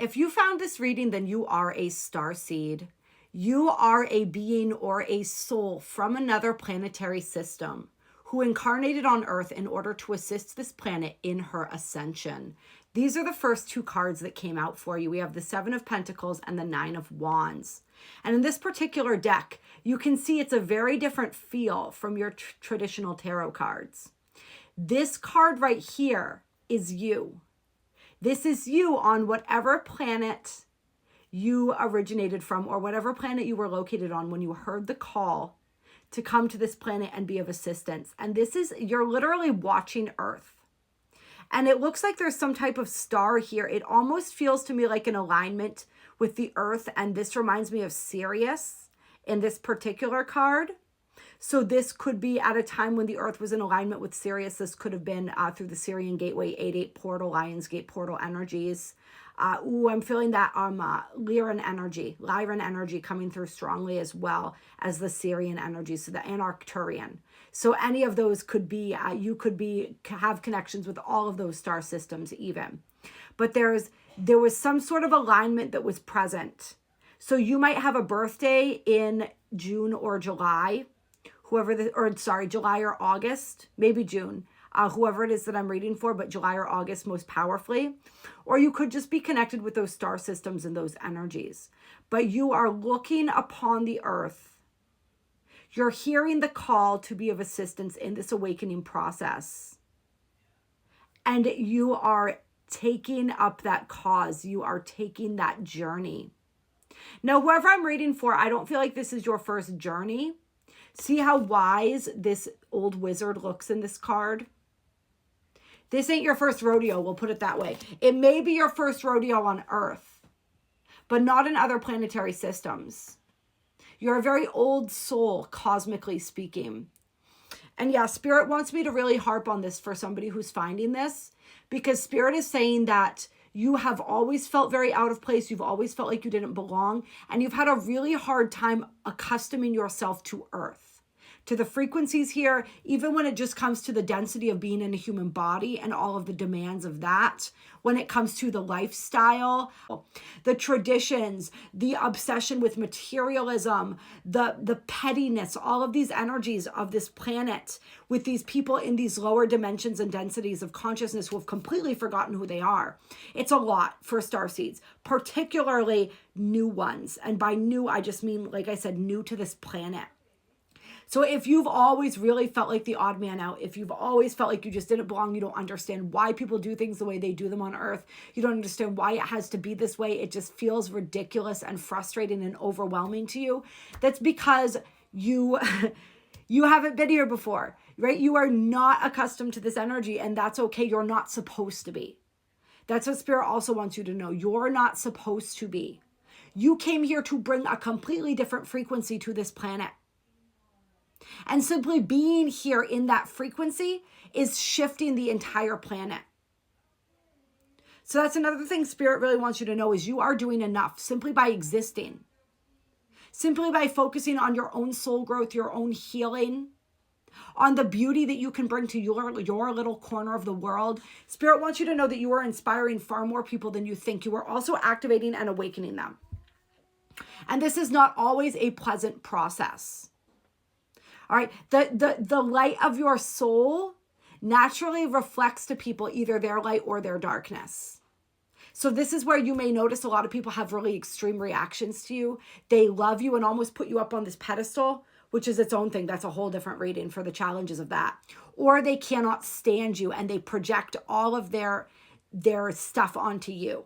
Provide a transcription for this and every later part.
If you found this reading, then you are a starseed. You are a being or a soul from another planetary system who incarnated on Earth in order to assist this planet in her ascension. These are the first two cards that came out for you. We have the Seven of Pentacles and the Nine of Wands. And in this particular deck, you can see it's a very different feel from your traditional tarot cards. This card right here is you. This is you on whatever planet you originated from or whatever planet you were located on when you heard the call to come to this planet and be of assistance. And this is, you're literally watching Earth. And it looks like there's some type of star here. It almost feels to me like an alignment with the Earth. And this reminds me of Sirius in this particular card. So this could be at a time when the Earth was in alignment with Sirius. This could have been through the Sirian Gateway 8-8 portal, Lionsgate portal energies. I'm feeling that Lyran energy coming through strongly, as well as the Sirian energy, so the Anarcturian. So any of those could be, you could have connections with all of those star systems even. But there was some sort of alignment that was present. So you might have a birthday in June or July, July or August, maybe June. Whoever it is that I'm reading for, but July or August most powerfully. Or you could just be connected with those star systems and those energies. But you are looking upon the Earth. You're hearing the call to be of assistance in this awakening process. And you are taking up that cause. You are taking that journey. Now, whoever I'm reading for, I don't feel like this is your first journey. See how wise this old wizard looks in this card? This ain't your first rodeo, we'll put it that way. It may be your first rodeo on Earth, but not in other planetary systems. You're a very old soul, cosmically speaking. And yeah, Spirit wants me to really harp on this for somebody who's finding this, because Spirit is saying that you have always felt very out of place. You've always felt like you didn't belong. And you've had a really hard time accustoming yourself to Earth, to the frequencies here, even when it just comes to the density of being in a human body and all of the demands of that, when it comes to the lifestyle, the traditions, the obsession with materialism, the pettiness, all of these energies of this planet with these people in these lower dimensions and densities of consciousness who have completely forgotten who they are. It's a lot for starseeds, particularly new ones. And by new, I just mean, like I said, new to this planet. So if you've always really felt like the odd man out, if you've always felt like you just didn't belong, you don't understand why people do things the way they do them on Earth, you don't understand why it has to be this way, it just feels ridiculous and frustrating and overwhelming to you, that's because you haven't been here before, right? You are not accustomed to this energy, and that's okay. You're not supposed to be. That's what Spirit also wants you to know. You're not supposed to be. You came here to bring a completely different frequency to this planet. And simply being here in that frequency is shifting the entire planet. So that's another thing Spirit really wants you to know, is you are doing enough simply by existing. Simply by focusing on your own soul growth, your own healing, on the beauty that you can bring to your little corner of the world. Spirit wants you to know that you are inspiring far more people than you think. You are also activating and awakening them. And this is not always a pleasant process. All right, the light of your soul naturally reflects to people either their light or their darkness. So this is where you may notice a lot of people have really extreme reactions to you. They love you and almost put you up on this pedestal, which is its own thing. That's a whole different reading for the challenges of that. Or they cannot stand you and they project all of their stuff onto you.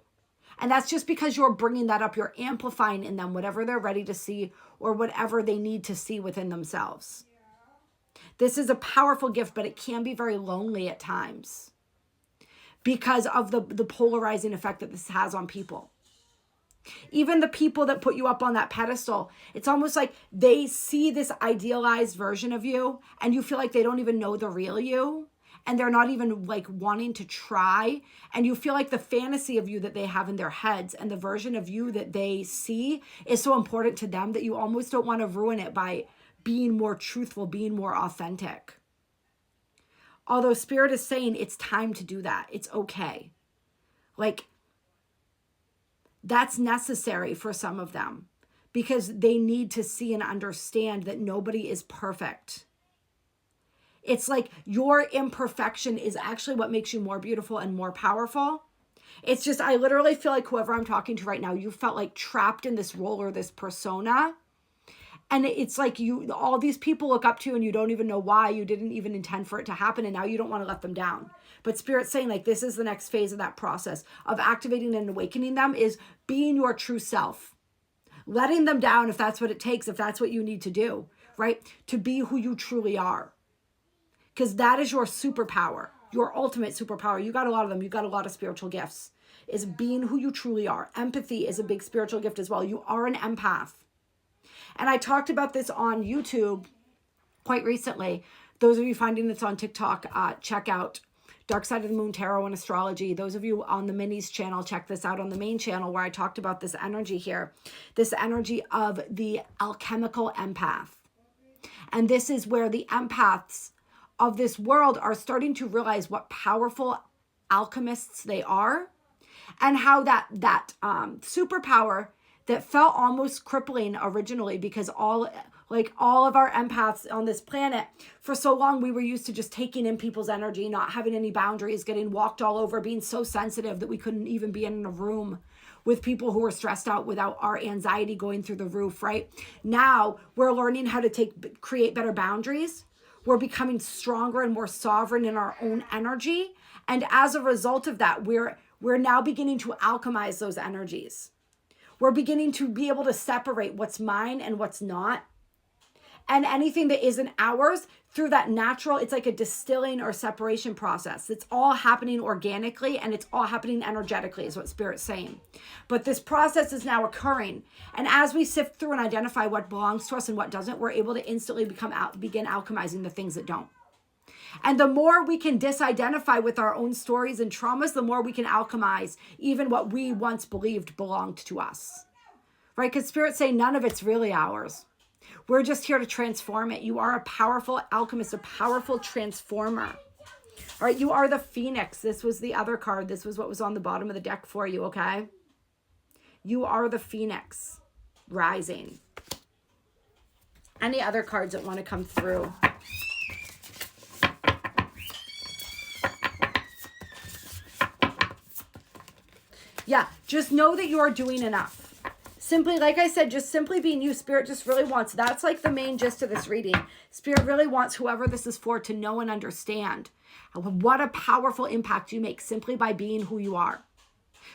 And that's just because you're bringing that up. You're amplifying in them whatever they're ready to see or whatever they need to see within themselves. This is a powerful gift, but it can be very lonely at times because of the polarizing effect that this has on people. Even the people that put you up on that pedestal, it's almost like they see this idealized version of you and you feel like they don't even know the real you. And they're not even like wanting to try. And you feel like the fantasy of you that they have in their heads and the version of you that they see is so important to them that you almost don't want to ruin it by being more truthful, being more authentic. Although Spirit is saying it's time to do that. It's okay. Like, That's necessary for some of them because they need to see and understand that nobody is perfect. It's like your imperfection is actually what makes you more beautiful and more powerful. It's just, I literally feel like whoever I'm talking to right now, you felt like trapped in this role or this persona. And it's like all these people look up to you and you don't even know why. You didn't even intend for it to happen. And now you don't want to let them down. But Spirit's saying like this is the next phase of that process of activating and awakening them is being your true self. Letting them down if that's what it takes, if that's what you need to do, right? To be who you truly are. Because that is your superpower, your ultimate superpower. You got a lot of them. You got a lot of spiritual gifts. Is being who you truly are. Empathy is a big spiritual gift as well. You are an empath. And I talked about this on YouTube quite recently. Those of you finding this on TikTok, check out Dark Side of the Moon Tarot and Astrology. Those of you on the Minis channel, check this out on the main channel where I talked about this energy here. This energy of the alchemical empath. And this is where the empaths of this world are starting to realize what powerful alchemists they are and how that superpower that felt almost crippling originally because all of our empaths on this planet, for so long we were used to just taking in people's energy, not having any boundaries, getting walked all over, being so sensitive that we couldn't even be in a room with people who were stressed out without our anxiety going through the roof, right? Now we're learning how to create better boundaries. We're becoming stronger and more sovereign in our own energy. And as a result of that, we're now beginning to alchemize those energies. We're beginning to be able to separate what's mine and what's not. And anything that isn't ours through that natural, it's like a distilling or separation process. It's all happening organically and it's all happening energetically is what Spirit's saying. But this process is now occurring. And as we sift through and identify what belongs to us and what doesn't, we're able to instantly begin alchemizing the things that don't. And the more we can disidentify with our own stories and traumas, the more we can alchemize even what we once believed belonged to us. Right? Because Spirit's saying none of it's really ours. We're just here to transform it. You are a powerful alchemist, a powerful transformer. All right, you are the Phoenix. This was the other card. This was what was on the bottom of the deck for you, okay? You are the Phoenix rising. Any other cards that want to come through? Yeah, just know that you are doing enough. Simply, like I said, just simply being you. Spirit just really wants, that's like the main gist of this reading. Spirit really wants whoever this is for to know and understand what a powerful impact you make simply by being who you are.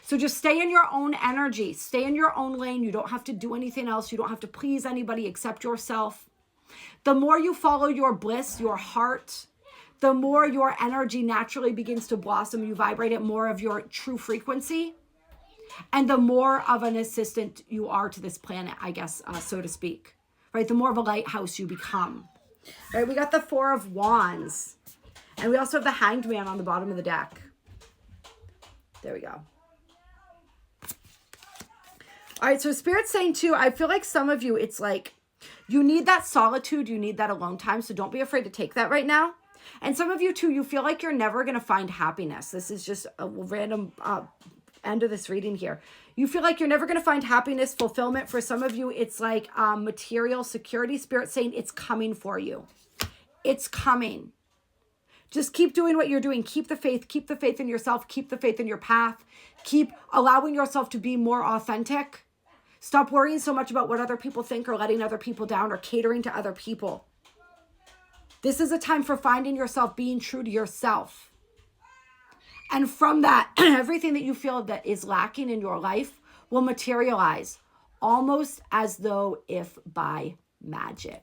So just stay in your own energy. Stay in your own lane. You don't have to do anything else. You don't have to please anybody except yourself. The more you follow your bliss, your heart, the more your energy naturally begins to blossom. You vibrate at more of your true frequency. And the more of an assistant you are to this planet, I guess, so to speak, right? The more of a lighthouse you become, right? We got the Four of Wands and we also have the Hanged Man on the bottom of the deck. There we go. All right. So Spirit's saying too, I feel like some of you, it's like you need that solitude. You need that alone time. So don't be afraid to take that right now. And some of you too, you feel like you're never going to find happiness. This is just a random, end of this reading here. You feel like you're never going to find happiness, fulfillment. For some of you, it's like material security. Spirit saying it's coming for you. It's coming. Just keep doing what you're doing. Keep the faith. Keep the faith in yourself. Keep the faith in your path. Keep allowing yourself to be more authentic. Stop worrying so much about what other people think or letting other people down or catering to other people. This is a time for finding yourself, being true to yourself. And from that, everything that you feel that is lacking in your life will materialize almost as though if by magic.